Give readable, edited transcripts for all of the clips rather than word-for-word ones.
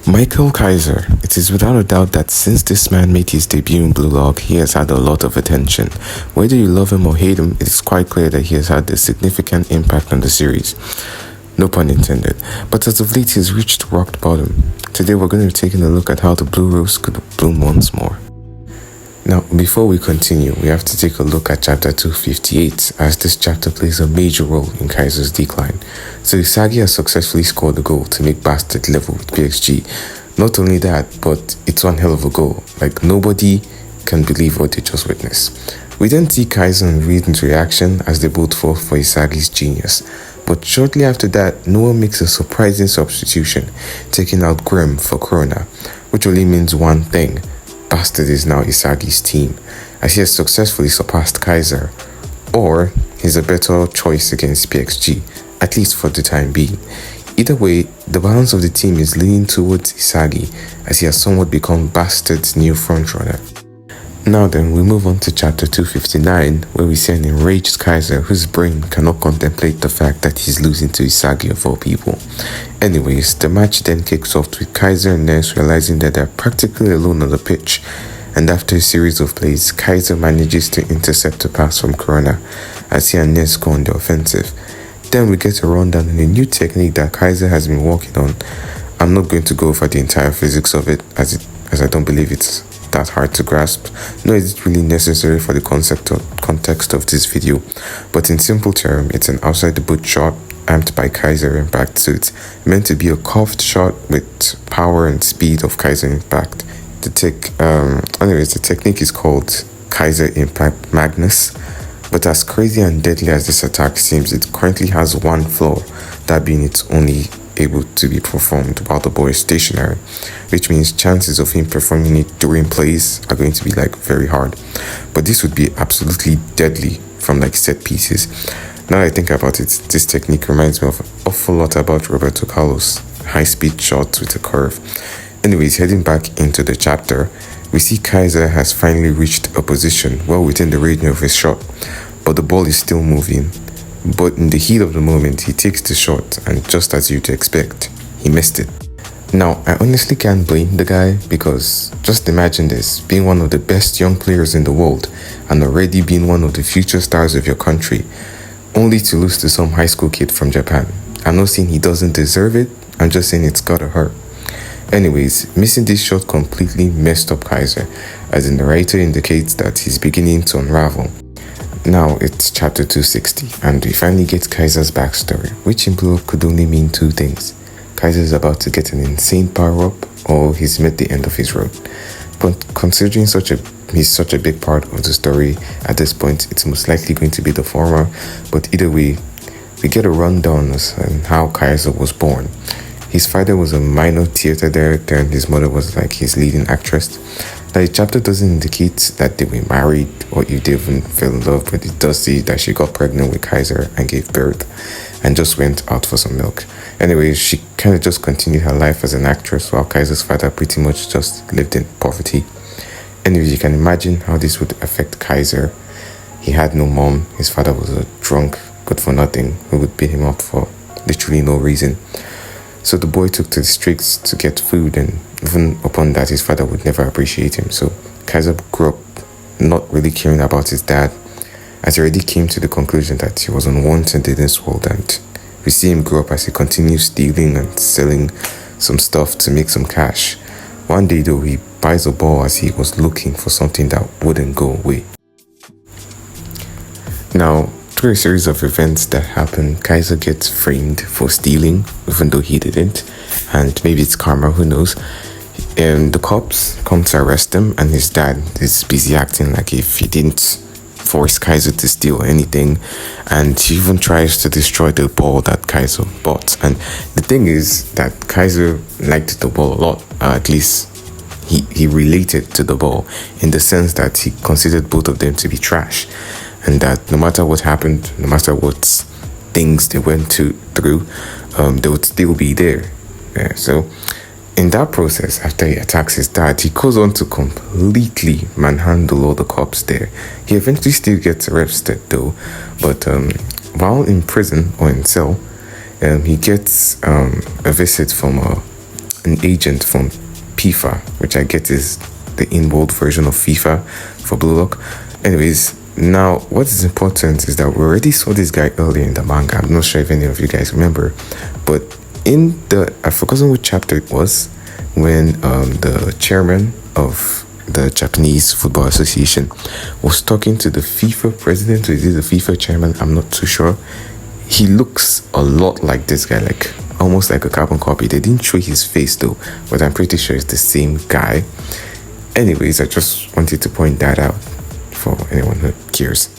Michael Kaiser. It is without a doubt that since this man made his debut in bluelock, he has had a lot of attention. Whether you love him or hate him, it is quite clear that he has had a significant impact on the series. No pun intended. But as of late, he has reached rock bottom. Today we're going to be taking a look at how the blue rose could bloom once more. Now, before we continue, we have to take a look at chapter 258, as this chapter plays a major role in Kaiser's decline. So Isagi has successfully scored a goal to make Bastard level with PXG. Not only that, but it's one hell of a goal. Like, nobody can believe what they just witnessed. We then see Kaiser and Rieden's reaction as they both fall for Isagi's genius. But shortly after that, Noah makes a surprising substitution, taking out Grim for Krona, which only means one thing. Bastard is now Isagi's team, as he has successfully surpassed Kaiser, or he's a better choice against PXG, at least for the time being. Either way, the balance of the team is leaning towards Isagi, as he has somewhat become Bastard's new frontrunner. Now then, we move on to chapter 259, where we see an enraged Kaiser whose brain cannot contemplate the fact that he's losing to Isagi of all people. Anyways, the match then kicks off with Kaiser and Ness realizing that they're practically alone on the pitch, and after a series of plays, Kaiser manages to intercept a pass from Corona as he and Ness go on the offensive. Then we get a rundown on a new technique that Kaiser has been working on. I'm not going to go over the entire physics of it, as I don't believe it's that hard to grasp, nor is it really necessary for the context of this video, but in simple terms, it's an outside the boot shot amped by Kaiser Impact suits, meant to be a curved shot with power and speed of Kaiser Impact. The technique is called Kaiser Impact Magnus, but as crazy and deadly as this attack seems, it currently has one flaw, that being it's only able to be performed while the ball is stationary, which means chances of him performing it during plays are going to be very hard. But this would be absolutely deadly from set pieces. Now I think about it, this technique reminds me of an awful lot about Roberto Carlos, high speed shots with a curve. Anyways, heading back into the chapter, we see Kaiser has finally reached a position well within the range of his shot, but the ball is still moving. But in the heat of the moment, he takes the shot, and just as you'd expect, he missed it. Now, I honestly can't blame the guy, because just imagine this, being one of the best young players in the world and already being one of the future stars of your country, only to lose to some high school kid from Japan. I'm not saying he doesn't deserve it, I'm just saying it's gotta hurt. Anyways, missing this shot completely messed up Kaiser, as the narrator indicates that he's beginning to unravel. Now it's chapter 260, and we finally get Kaiser's backstory, which in blue could only mean two things. Kaiser's about to get an insane power-up, or he's met the end of his road. But considering he's such a big part of the story at this point, it's most likely going to be the former, but either way, we get a rundown on how Kaiser was born. His father was a minor theater director and his mother was his leading actress. Now, the chapter doesn't indicate that they were married or if they even fell in love, but it does say that she got pregnant with Kaiser and gave birth and just went out for some milk. Anyway, she kind of just continued her life as an actress while Kaiser's father pretty much just lived in poverty. Anyway, you can imagine how this would affect Kaiser. He had no mom, his father was a drunk, good for nothing, who would beat him up for literally no reason. So the boy took to the streets to get food, and even upon that, his father would never appreciate him. So Kaiser grew up not really caring about his dad, as he already came to the conclusion that he was unwanted in this world, and we see him grow up as he continues stealing and selling some stuff to make some cash. One day though, he buys a ball as he was looking for something that wouldn't go away. Now, through a series of events that happen, Kaiser gets framed for stealing, even though he didn't, and maybe it's karma, who knows. The cops come to arrest him, and his dad is busy acting like if he didn't force Kaiser to steal anything, and he even tries to destroy the ball that Kaiser bought. And the thing is that Kaiser liked the ball a lot, at least he related to the ball in the sense that he considered both of them to be trash, and that no matter what happened, no matter what things they went through, they would still be there. Yeah, so in that process, after he attacks his dad, he goes on to completely manhandle all the cops there. He eventually still gets arrested though, but while in prison or in cell, he gets a visit from an agent from FIFA, which I get is the in-world version of FIFA for bluelock. Anyways, now what is important is that we already saw this guy earlier in the manga. I'm not sure if any of you guys remember, but in the, I've forgotten which chapter it was, when the chairman of the Japanese Football Association was talking to the FIFA president, or is it the FIFA chairman? I'm not too sure. He looks a lot like this guy, like almost like a carbon copy. They didn't show his face though, but I'm pretty sure it's the same guy. Anyways, I just wanted to point that out for anyone who cares.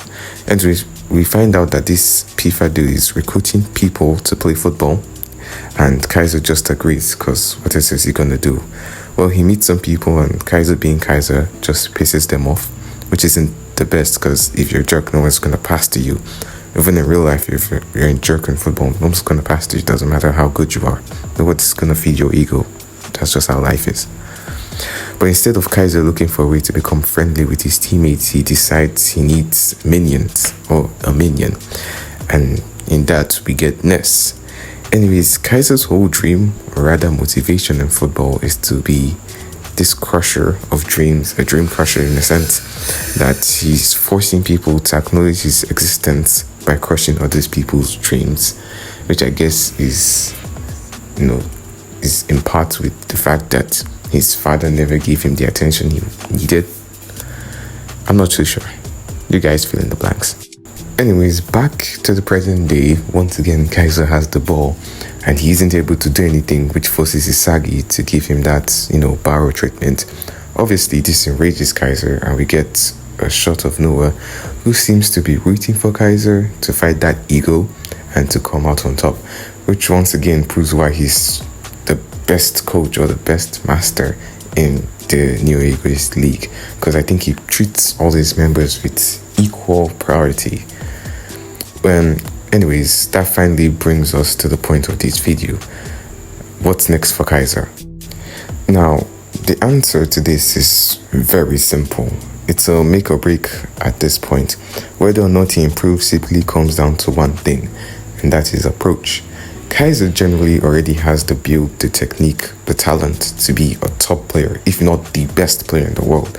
Anyways, we find out that this FIFA dude is recruiting people to play football, and Kaiser just agrees, because what else is he gonna do? Well, he meets some people, and Kaiser, being Kaiser, just pisses them off, which isn't the best, because if you're a jerk, no one's gonna pass to you. Even in real life, if you're a jerk in football, no one's gonna pass to you. It doesn't matter how good you are. Nobody's gonna feed your ego. That's just how life is. But instead of Kaiser looking for a way to become friendly with his teammates, he decides he needs minions, or a minion. And in that, we get Ness. Anyways, Kaiser's whole dream, or rather motivation in football, is to be this crusher of dreams, a dream crusher in the sense that he's forcing people to acknowledge his existence by crushing other people's dreams, which I guess is, is in part with the fact that his father never gave him the attention he needed. I'm not too sure. You guys fill in the blanks. Anyways, back to the present day. Once again, Kaiser has the ball, and he isn't able to do anything, which forces Isagi to give him that, barrow treatment. Obviously, this enrages Kaiser, and we get a shot of Noah, who seems to be rooting for Kaiser to fight that ego and to come out on top, which once again proves why he's the best coach or the best master in the New Egoist League, because I think he treats all his members with equal priority. Anyways, that finally brings us to the point of this video. What's next for Kaiser? Now, the answer to this is very simple. It's a make or break at this point. Whether or not he improves simply comes down to one thing, and that is approach. Kaiser generally already has the build, the technique, the talent to be a top player, if not the best player in the world.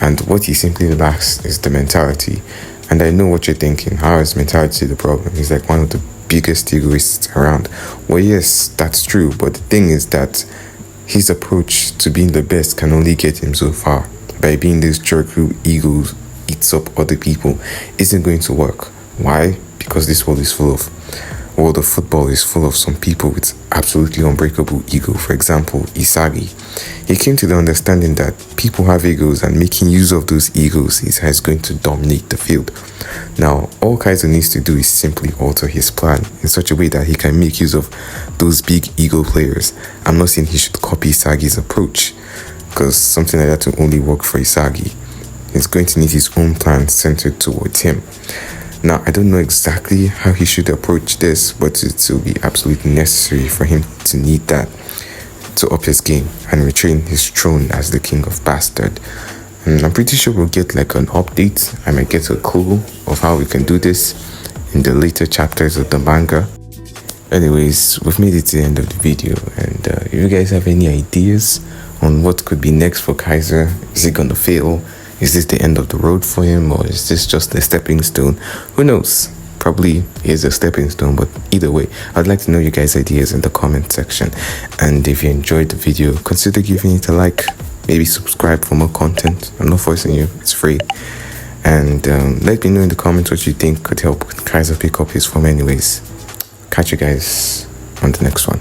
And what he simply lacks is the mentality. And I know what you're thinking. How is mentality the problem? He's like one of the biggest egoists around. Well, yes, that's true. But the thing is that his approach to being the best can only get him so far. By being this jerk who ego eats up other people isn't going to work. Why? Because this world is full of world of football is full of some people with absolutely unbreakable ego. For example, Isagi. He came to the understanding that people have egos, and making use of those egos is how he's going to dominate the field. Now, all Kaiser needs to do is simply alter his plan in such a way that he can make use of those big ego players. I'm not saying he should copy Isagi's approach, because something like that will only work for Isagi. He's going to need his own plan centered towards him. Now, I don't know exactly how he should approach this, but it will be absolutely necessary for him to need that to up his game and retain his throne as the king of bastard. And I'm pretty sure we'll get like an update. I might get a clue of how we can do this in the later chapters of the manga. Anyways, we've made it to the end of the video, and if you guys have any ideas on what could be next for Kaiser, is he gonna fail? Is this the end of the road for him, or is this just a stepping stone? Who knows? Probably is a stepping stone, but either way, I'd like to know your guys' ideas in the comment section. And if you enjoyed the video, consider giving it a like, maybe subscribe for more content. I'm not forcing you, it's free. And let me know in the comments what you think could help Kaiser pick up his form anyways. Catch you guys on the next one.